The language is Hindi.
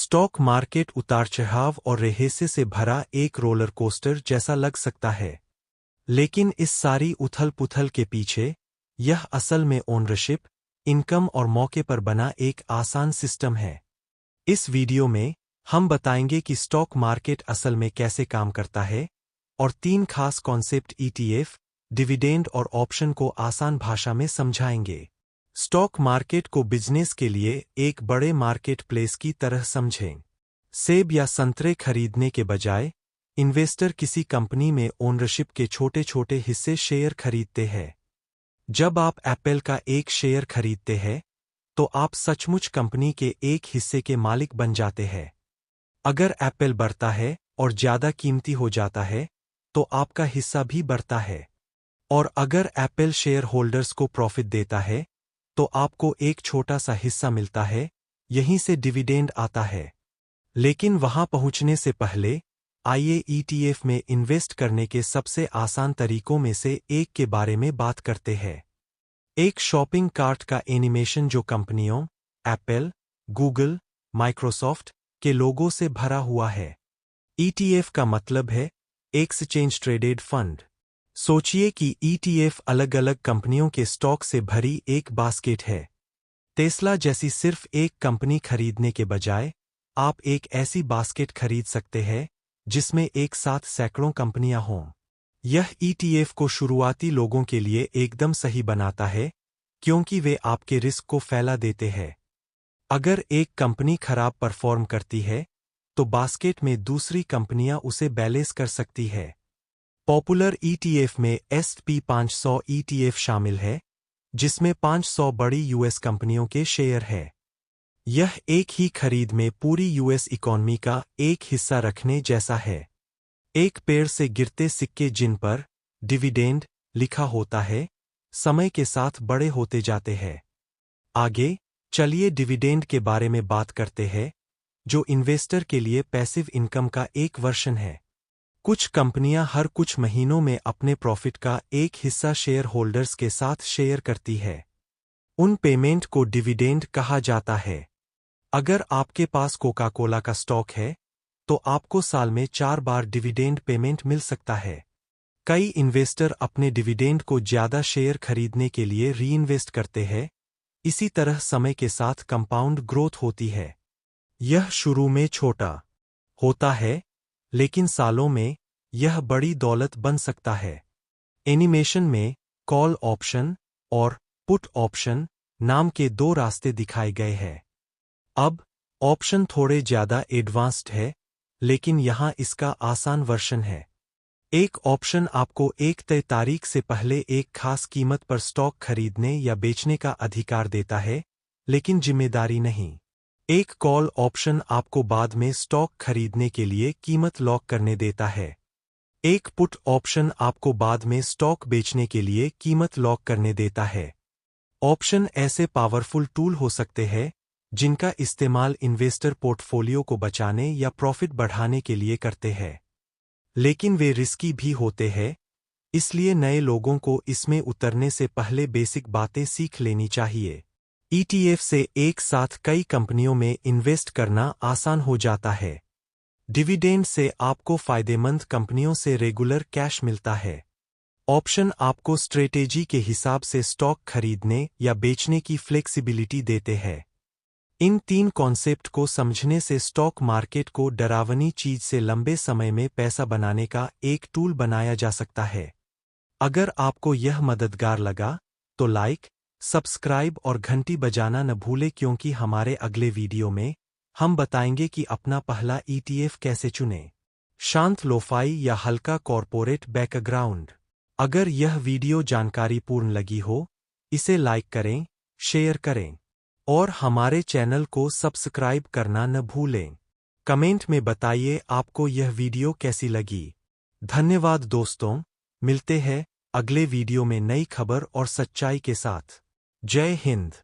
स्टॉक मार्केट उतार-चढ़ाव और रेहेसे से भरा एक रोलर कोस्टर जैसा लग सकता है, लेकिन इस सारी उथल-पुथल के पीछे यह असल में ओनरशिप, इनकम और मौके पर बना एक आसान सिस्टम है। इस वीडियो में हम बताएंगे कि स्टॉक मार्केट असल में कैसे काम करता है और 3 खास कॉन्सेप्ट ETF, डिविडेंड और ऑप्शन को आसान भाषा में समझाएंगे। स्टॉक मार्केट को बिजनेस के लिए एक बड़े मार्केट प्लेस की तरह समझें। सेब या संतरे खरीदने के बजाय इन्वेस्टर किसी कंपनी में ओनरशिप के छोटे-छोटे हिस्से शेयर खरीदते हैं। जब आप एप्पल का एक शेयर खरीदते हैं, तो आप सचमुच कंपनी के एक हिस्से के मालिक बन जाते हैं। अगर एप्पल बढ़ता है और ज़्यादा कीमती हो जाता है, तो आपका हिस्सा भी बढ़ता है। और अगर एप्पल शेयर होल्डर्स को प्रॉफिट देता है, तो आपको एक छोटा सा हिस्सा मिलता है, यहीं से डिविडेंड आता है। लेकिन वहां पहुंचने से पहले आइए ETF में इन्वेस्ट करने के सबसे आसान तरीकों में से एक के बारे में बात करते हैं। एक शॉपिंग कार्ट का एनिमेशन जो कंपनियों एप्पल, गूगल, माइक्रोसॉफ्ट के लोगों से भरा हुआ है। ETF का मतलब है एक्सचेंज ट्रेडेड फंड। सोचिए कि ETF अलग-अलग कंपनियों के स्टॉक से भरी एक बास्केट है। टेस्ला जैसी सिर्फ एक कंपनी खरीदने के बजाय आप एक ऐसी बास्केट खरीद सकते हैं जिसमें एक साथ सैकड़ों कंपनियां हों। यह ETF को शुरुआती लोगों के लिए एकदम सही बनाता है, क्योंकि वे आपके रिस्क को फैला देते हैं। अगर एक कंपनी खराब परफॉर्म करती है, तो बास्केट में दूसरी कंपनियां उसे बैलेंस कर सकती है। पॉपुलर ETF में S&P 500 ETF शामिल है, जिसमें 500 बड़ी US कंपनियों के शेयर है। यह एक ही खरीद में पूरी US इकोनॉमी का एक हिस्सा रखने जैसा है। एक पेड़ से गिरते सिक्के जिन पर डिविडेंड लिखा होता है, समय के साथ बड़े होते जाते हैं। आगे चलिए डिविडेंड के बारे में बात करते हैं, जो इन्वेस्टर के लिए पैसिव इनकम का एक वर्जन है। कुछ कंपनियां हर कुछ महीनों में अपने प्रॉफिट का एक हिस्सा शेयर होल्डर्स के साथ शेयर करती है। उन पेमेंट को डिविडेंड कहा जाता है। अगर आपके पास कोका कोला का स्टॉक है, तो आपको साल में 4 बार डिविडेंड पेमेंट मिल सकता है। कई इन्वेस्टर अपने डिविडेंड को ज़्यादा शेयर खरीदने के लिए रीइन्वेस्ट करते हैं। इसी तरह समय के साथ कंपाउंड ग्रोथ होती है। यह शुरू में छोटा होता है, लेकिन सालों में यह बड़ी दौलत बन सकता है। एनिमेशन में कॉल ऑप्शन और पुट ऑप्शन नाम के 2 रास्ते दिखाए गए हैं। अब ऑप्शन थोड़े ज़्यादा एडवांस्ड है, लेकिन यहाँ इसका आसान वर्जन है। एक ऑप्शन आपको एक तय तारीख से पहले एक खास कीमत पर स्टॉक खरीदने या बेचने का अधिकार देता है, लेकिन जिम्मेदारी नहीं। एक कॉल ऑप्शन आपको बाद में स्टॉक खरीदने के लिए कीमत लॉक करने देता है। एक पुट ऑप्शन आपको बाद में स्टॉक बेचने के लिए कीमत लॉक करने देता है। ऑप्शन ऐसे पावरफुल टूल हो सकते हैं जिनका इस्तेमाल इन्वेस्टर पोर्टफोलियो को बचाने या प्रॉफिट बढ़ाने के लिए करते हैं, लेकिन वे रिस्की भी होते हैं, इसलिए नए लोगों को इसमें उतरने से पहले बेसिक बातें सीख लेनी चाहिए। ETF से एक साथ कई कंपनियों में इन्वेस्ट करना आसान हो जाता है। डिविडेंड से आपको फायदेमंद कंपनियों से रेगुलर कैश मिलता है। ऑप्शन आपको स्ट्रेटेजी के हिसाब से स्टॉक खरीदने या बेचने की फ्लेक्सिबिलिटी देते हैं। इन 3 कॉन्सेप्ट को समझने से स्टॉक मार्केट को डरावनी चीज से लंबे समय में पैसा बनाने का एक टूल बनाया जा सकता है। अगर आपको यह मददगार लगा, तो लाइक, सब्सक्राइब और घंटी बजाना न भूलें, क्योंकि हमारे अगले वीडियो में हम बताएंगे कि अपना पहला ETF कैसे चुनें। शांत लोफाई या हल्का कॉर्पोरेट बैकग्राउंड। अगर यह वीडियो जानकारीपूर्ण लगी हो, इसे लाइक करें, शेयर करें और हमारे चैनल को सब्सक्राइब करना न भूलें। कमेंट में बताइए आपको यह वीडियो कैसी लगी। धन्यवाद दोस्तों, मिलते हैं अगले वीडियो में नई खबर और सच्चाई के साथ। जय हिंद।